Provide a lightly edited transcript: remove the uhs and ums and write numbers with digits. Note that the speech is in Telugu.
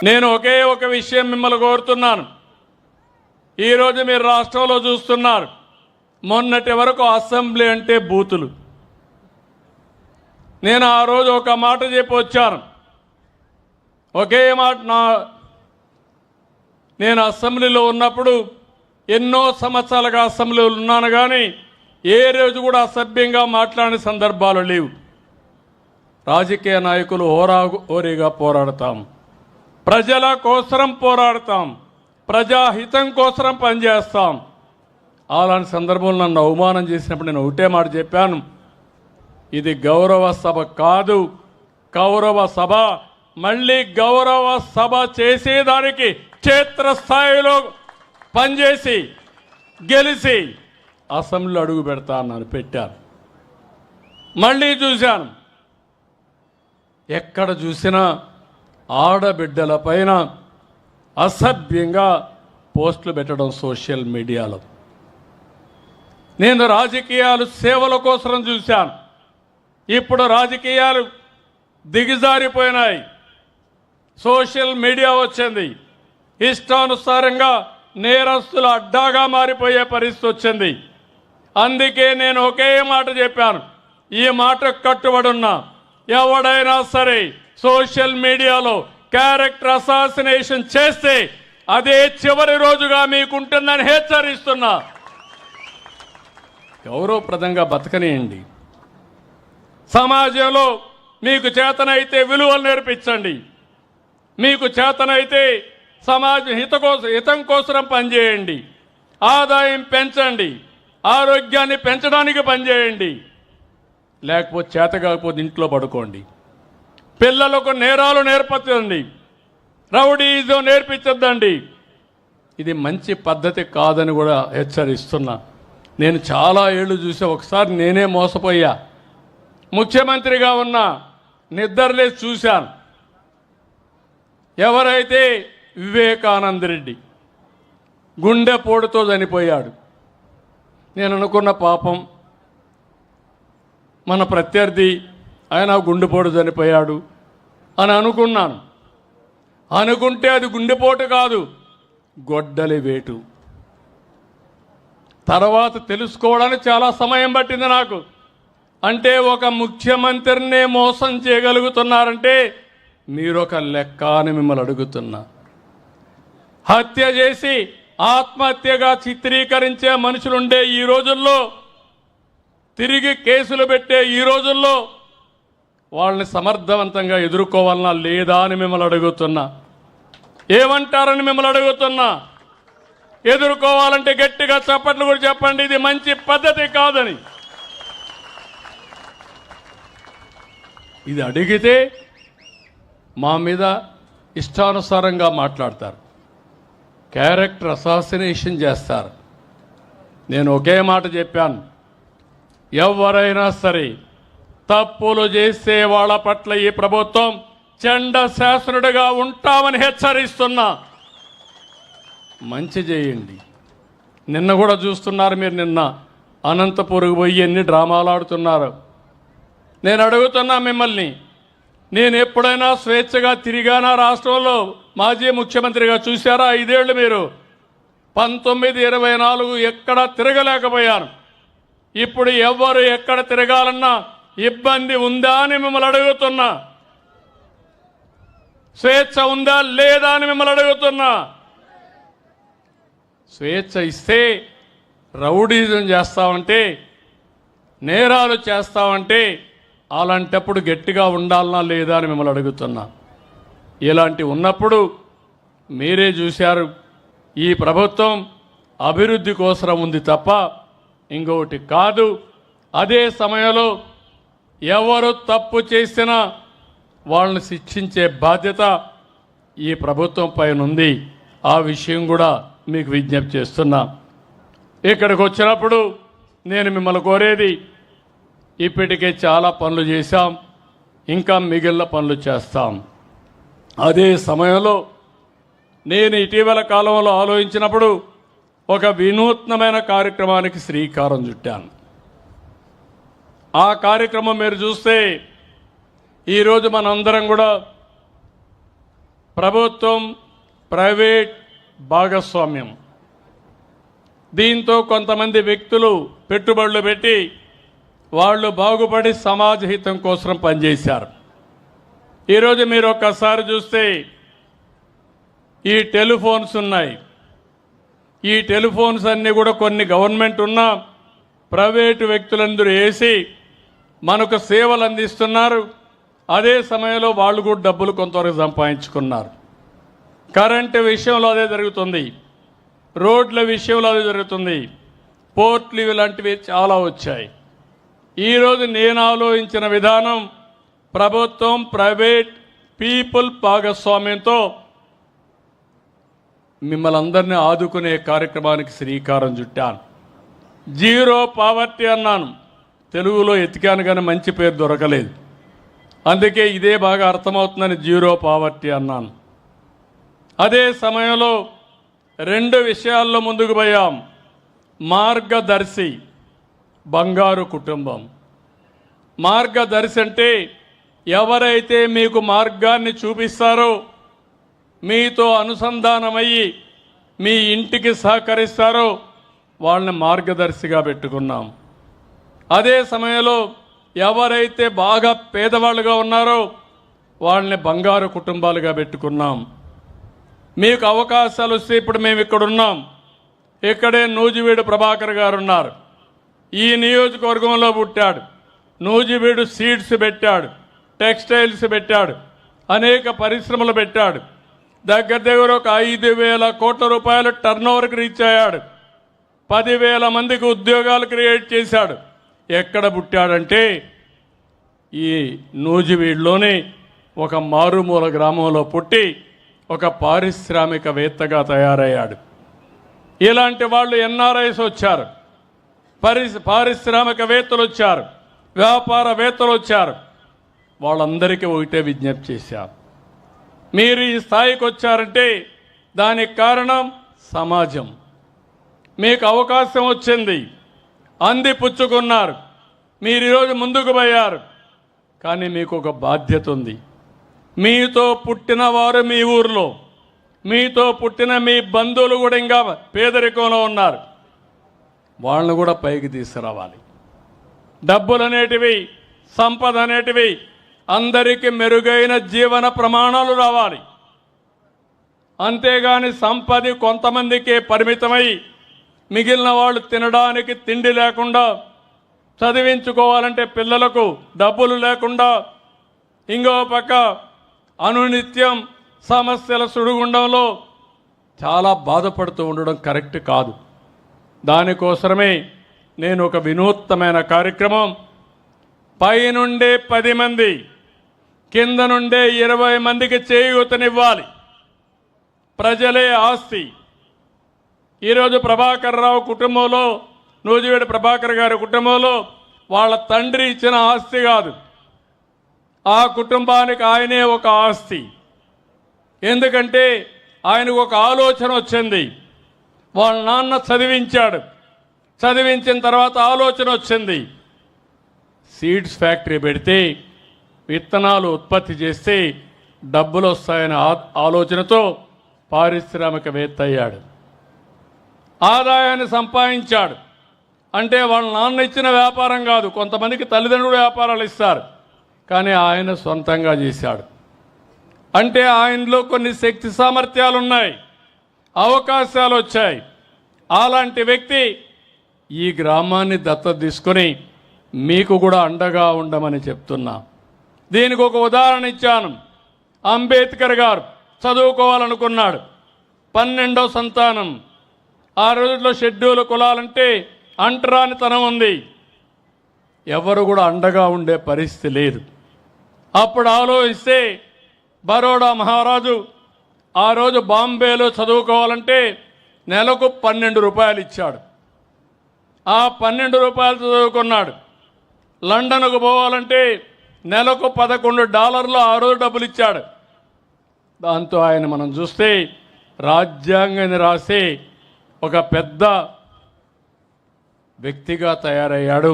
నేను ఒకే ఒక విషయం మిమ్మల్ని కోరుతున్నాను. ఈరోజు మీరు రాష్ట్రంలో చూస్తున్నారు, మొన్నటి వరకు అసెంబ్లీ అంటే బూతులు. నేను ఆ రోజు ఒక మాట చెప్పి వచ్చాను, ఒకే మాట. నేను అసెంబ్లీలో ఉన్నప్పుడు ఎన్నో సంవత్సరాలుగా అసెంబ్లీలో ఉన్నాను, కానీ ఏ రోజు కూడా అసభ్యంగా మాట్లాడిన సందర్భాలు లేవు. రాజకీయ నాయకులు హోరాహోరీగా పోరాడతాం, ప్రజల కోసం పోరాడతాం, ప్రజాహితం కోసం పనిచేస్తాం. అలాంటి సందర్భంలో నన్ను అవమానం చేసినప్పుడు నేను ఒకటే మాట చెప్పాను, ఇది గౌరవ సభ కాదు, కౌరవ సభ. మళ్ళీ గౌరవ సభ చేసేదానికి క్షేత్రస్థాయిలో పనిచేసి గెలిచి అసెంబ్లీలో అడుగు పెడతా అన్నాను, పెట్టాను. మళ్ళీ చూశాను, ఎక్కడ చూసినా ఆడబిడ్డల పైన అసభ్యంగా పోస్టులు పెట్టడం సోషల్ మీడియాలో. నేను రాజకీయాలు సేవల కోసం చూశాను, ఇప్పుడు రాజకీయాలు దిగజారిపోయినాయి. సోషల్ మీడియా వచ్చింది, ఇష్టానుసారంగా నేరస్తుల అడ్డాగా మారిపోయే పరిస్థితి వచ్చింది. అందుకే నేను ఒకే మాట చెప్పాను, ఈ మాట కట్టుబడి ఉన్నా. ఎవడైనా సరే సోషల్ మీడియాలో క్యారెక్టర్ అసాసినేషన్ చేస్తే అదే చివరి రోజుగా మీకుంటుందని హెచ్చరిస్తున్నా. గౌరవప్రదంగా బతకనియండి. సమాజంలో మీకు చేతనైతే విలువలు నేర్పించండి, మీకు చేతనైతే సమాజ హితం కోసం పనిచేయండి, ఆదాయం పెంచండి, ఆరోగ్యాన్ని పెంచడానికి పనిచేయండి. లేకపోతే చేత కాకపోతే ఇంట్లో పడుకోండి. పిల్లలకు నేరాలు నేర్పించండి, రౌడీజం నేర్పించద్దండి. ఇది మంచి పద్ధతి కాదని కూడా హెచ్చరిస్తున్నా. నేను చాలా ఏళ్ళు చూసా, ఒకసారి నేనే మోసపోయా. ముఖ్యమంత్రిగా ఉన్నా నిద్రలేసి చూశాను. ఎవరైతే వివేకానంద రెడ్డి గుండెపోటుతో చనిపోయాడు, నేను అనుకున్న పాపం మన ప్రత్యర్థి ఆయన గుండెపోటు చనిపోయాడు అని అనుకున్నాను. అనుకుంటే అది గుండెపోటు కాదు, గొడ్డలి వేటు. తర్వాత తెలుసుకోవడానికి చాలా సమయం పట్టింది నాకు. అంటే ఒక ముఖ్యమంత్రినే మోసం చేయగలుగుతున్నారంటే మీరొక లెక్క అని మిమ్మల్ని అడుగుతున్నా. హత్య చేసి ఆత్మహత్యగా చిత్రీకరించే మనుషులుండే ఈ రోజుల్లో, తిరిగి కేసులు పెట్టే ఈ రోజుల్లో వాళ్ళని సమర్థవంతంగా ఎదుర్కోవాలన్నా లేదా అని మిమ్మల్ని అడుగుతున్నా. ఏమంటారని మిమ్మల్ని అడుగుతున్నా. ఎదుర్కోవాలంటే గట్టిగా చప్పట్లు కూడా చెప్పండి, ఇది మంచి పద్ధతి కాదని. ఇది అడిగితే మా మీద ఇష్టానుసారంగా మాట్లాడతారు, క్యారెక్టర్ అసాసినేషన్ చేస్తారు. నేను ఒకే మాట చెప్పాను, ఎవరైనా సరే తప్పులు చేసే వాళ్ళ పట్ల ఈ ప్రభుత్వం చండ శాసనుడిగా ఉంటామని హెచ్చరిస్తున్నా. మంచి చేయండి. నిన్న కూడా చూస్తున్నారు మీరు, నిన్న అనంతపురం పోయి ఎన్ని డ్రామాలు ఆడుతున్నారు. నేను అడుగుతున్నా మిమ్మల్ని, నేను ఎప్పుడైనా స్వేచ్ఛగా తిరిగానా రాష్ట్రంలో? మాజీ ముఖ్యమంత్రిగా చూశారా 5 ఏళ్ళు మీరు? 19, 24 ఎక్కడ తిరగలేకపోయాను. ఇప్పుడు ఎవరు ఎక్కడ తిరగాలన్నా ఇబ్బంది ఉందా అని మిమ్మల్ని అడుగుతున్నా. స్వేచ్ఛ ఉందా లేదా అని మిమ్మల్ని అడుగుతున్నా. స్వేచ్ఛ ఇస్తే రౌడీజం చేస్తామంటే, నేరాలు చేస్తామంటే, అలాంటప్పుడు గట్టిగా ఉండాలనా లేదా అని మిమ్మల్ని అడుగుతున్నా. ఇలాంటి ఉన్నప్పుడు మీరే చూశారు, ఈ ప్రభుత్వం అభివృద్ధి కోసం ఉంది తప్ప ఇంకొకటి కాదు. అదే సమయంలో ఎవరు తప్పు చేసినా వాళ్ళని శిక్షించే బాధ్యత ఈ ప్రభుత్వం పైన ఉంది. ఆ విషయం కూడా మీకు విజ్ఞప్తి చేస్తున్నా. ఇక్కడికి వచ్చినప్పుడు నేను మిమ్మల్ని కోరేది, ఇప్పటికే చాలా పనులు చేశాం, ఇంకా మిగిలిన పనులు చేస్తాం. అదే సమయంలో నేను ఇటీవల కాలంలో ఆలోచించినప్పుడు ఒక వినూత్నమైన కార్యక్రమానికి శ్రీకారం చుట్టాను. ఆ కార్యక్రమం మీరు చూస్తే ఈరోజు మనందరం కూడా ప్రభుత్వం ప్రైవేట్ భాగస్వామ్యం. దీంతో కొంతమంది వ్యక్తులు పెట్టుబడులు పెట్టి వాళ్ళు బాగుపడి సమాజ హితం కోసం పనిచేశారు. ఈరోజు మీరు ఒక్కసారి చూస్తే ఈ టెలిఫోన్స్ ఉన్నాయి. ఈ టెలిఫోన్స్ అన్నీ కూడా కొన్ని గవర్నమెంట్ ఉన్న ప్రైవేటు వ్యక్తులందరూ వేసి మనకు సేవలు అందిస్తున్నారు. అదే సమయంలో వాళ్ళు కూడా డబ్బులు కొంతవరకు సంపాదించుకున్నారు. కరెంటు విషయంలో అదే జరుగుతుంది, రోడ్ల విషయంలో అదే జరుగుతుంది, పోర్ట్లు ఇలాంటివి చాలా వచ్చాయి. ఈరోజు నేను ఆలోచించిన విధానం ప్రభుత్వం ప్రైవేట్ పీపుల్ భాగస్వామ్యంతో మిమ్మల్ని అందరినీ ఆదుకునే కార్యక్రమానికి శ్రీకారం చుట్టాను. జీరో పావర్టీ అన్నాను, తెలుగులో ఎతికాను కానీ మంచి పేరు దొరకలేదు, అందుకే ఇదే బాగా అర్థమవుతుందని జీరో పావర్టీ అన్నాను. అదే సమయంలో 2 విషయాల్లో ముందుకు పోయాం. మార్గదర్శి, బంగారు కుటుంబం. మార్గదర్శి అంటే ఎవరైతే మీకు మార్గాన్ని చూపిస్తారో, మీతో అనుసంధానమయ్యి మీ ఇంటికి సహకరిస్తారో వాళ్ళని మార్గదర్శిగా పెట్టుకున్నాం. అదే సమయంలో ఎవరైతే బాగా పేదవాళ్ళుగా ఉన్నారో వాళ్ళని బంగారు కుటుంబాలుగా పెట్టుకున్నాం. మీకు అవకాశాలు వస్తే ఇప్పుడు మేము ఇక్కడ ఉన్నాం. ఇక్కడే నూజివీడు ప్రభాకర్ గారు ఉన్నారు. ఈ నియోజకవర్గంలో పుట్టాడు. నూజివీడు సీడ్స్ పెట్టాడు, టెక్స్టైల్స్ పెట్టాడు, అనేక పరిశ్రమలు పెట్టాడు. దగ్గర ఒక 5,000 కోట్ల రూపాయలు టర్నోవర్కి రీచ్ అయ్యాడు. 10,000 మందికి ఉద్యోగాలు క్రియేట్ చేశాడు. ఎక్కడ పుట్టాడంటే ఈ నూజివీడులోని ఒక మారుమూల గ్రామంలో పుట్టి ఒక పారిశ్రామికవేత్తగా తయారయ్యాడు. ఇలాంటి వాళ్ళు ఎన్ఆర్ఐస్ వచ్చారు, పారిశ్రామికవేత్తలు వచ్చారు, వ్యాపారవేత్తలు వచ్చారు. వాళ్ళందరికీ ఒకటే విజ్ఞప్తి చేశారు, మీరు ఈ స్థాయికి వచ్చారంటే దానికి కారణం సమాజం. మీకు అవకాశం వచ్చింది, అందిపుచ్చుకున్నారు, మీరు ఈరోజు ముందుకు పోయారు. కానీ మీకు ఒక బాధ్యత ఉంది. మీతో పుట్టిన వారు మీ ఊరిలో, మీతో పుట్టిన మీ బంధువులు కూడా ఇంకా పేదరికంలో ఉన్నారు. వాళ్ళని కూడా పైకి తీసుకురావాలి. డబ్బులు అనేటివి, సంపద అనేటివి అందరికీ మెరుగైన జీవన ప్రమాణాలు రావాలి. అంతేగాని సంపద కొంతమందికే పరిమితమై మిగిలిన వాళ్ళు తినడానికి తిండి లేకుండా, చదివించుకోవాలంటే పిల్లలకు డబ్బులు లేకుండా, ఇంకో పక్క అనునిత్యం సమస్యల సుడిగుండంలో చాలా బాధపడుతూ ఉండడం కరెక్ట్ కాదు. దానికోసమే నేను ఒక వినూత్నమైన కార్యక్రమం, పైనుండే 10 మంది, కింద నుండే 20 మందికి చేయూతనివ్వాలి. ప్రజలే ఆస్తి. ఈరోజు ప్రభాకర్ రావు కుటుంబంలో, నూజివీడు ప్రభాకర్ గారి కుటుంబంలో వాళ్ళ తండ్రి ఇచ్చిన ఆస్తి కాదు, ఆ కుటుంబానికి ఆయనే ఒక ఆస్తి. ఎందుకంటే ఆయనకు ఒక ఆలోచన వచ్చింది. వాళ్ళ నాన్న చదివించాడు, చదివించిన తర్వాత ఆలోచన వచ్చింది, సీడ్స్ ఫ్యాక్టరీ పెడితే విత్తనాలు ఉత్పత్తి చేస్తే డబ్బులు వస్తాయనే ఆలోచనతో పారిశ్రామికవేత్త అయ్యాడు. ఆదాయాన్ని సంపాదించాడు. అంటే వాళ్ళ నాన్న ఇచ్చిన వ్యాపారం కాదు, కొంతమందికి తల్లిదండ్రులు వ్యాపారాలు ఇస్తారు, కానీ ఆయన సొంతంగా చేశాడు. అంటే ఆయనలో కొన్ని శక్తి సామర్థ్యాలు ఉన్నాయి, అవకాశాలు వచ్చాయి. అలాంటి వ్యక్తి ఈ గ్రామాన్ని దత్తత తీసుకొని మీకు కూడా అండగా ఉండమని చెప్తున్నా. దీనికి ఒక ఉదాహరణ ఇచ్చాను. అంబేద్కర్ గారు చదువుకోవాలనుకున్నాడు, 12వ సంతానం. ఆ రోజుల్లో షెడ్యూల్ కులాలంటే అంటరానితనం ఉంది, ఎవరు కూడా అండగా ఉండే పరిస్థితి లేదు. అప్పుడు ఆలోచిస్తే బరోడా మహారాజు ఆ రోజు బాంబేలో చదువుకోవాలంటే నెలకు 12 రూపాయలు ఇచ్చాడు. ఆ 12 రూపాయలు చదువుకున్నాడు. లండన్కు పోవాలంటే నెలకు $11 ఆ రోజు డబ్బులు ఇచ్చాడు. దాంతో ఆయన మనం చూస్తే రాజ్యాంగాన్ని రాసే ఒక పెద్ద వ్యక్తిగా తయారయ్యాడు.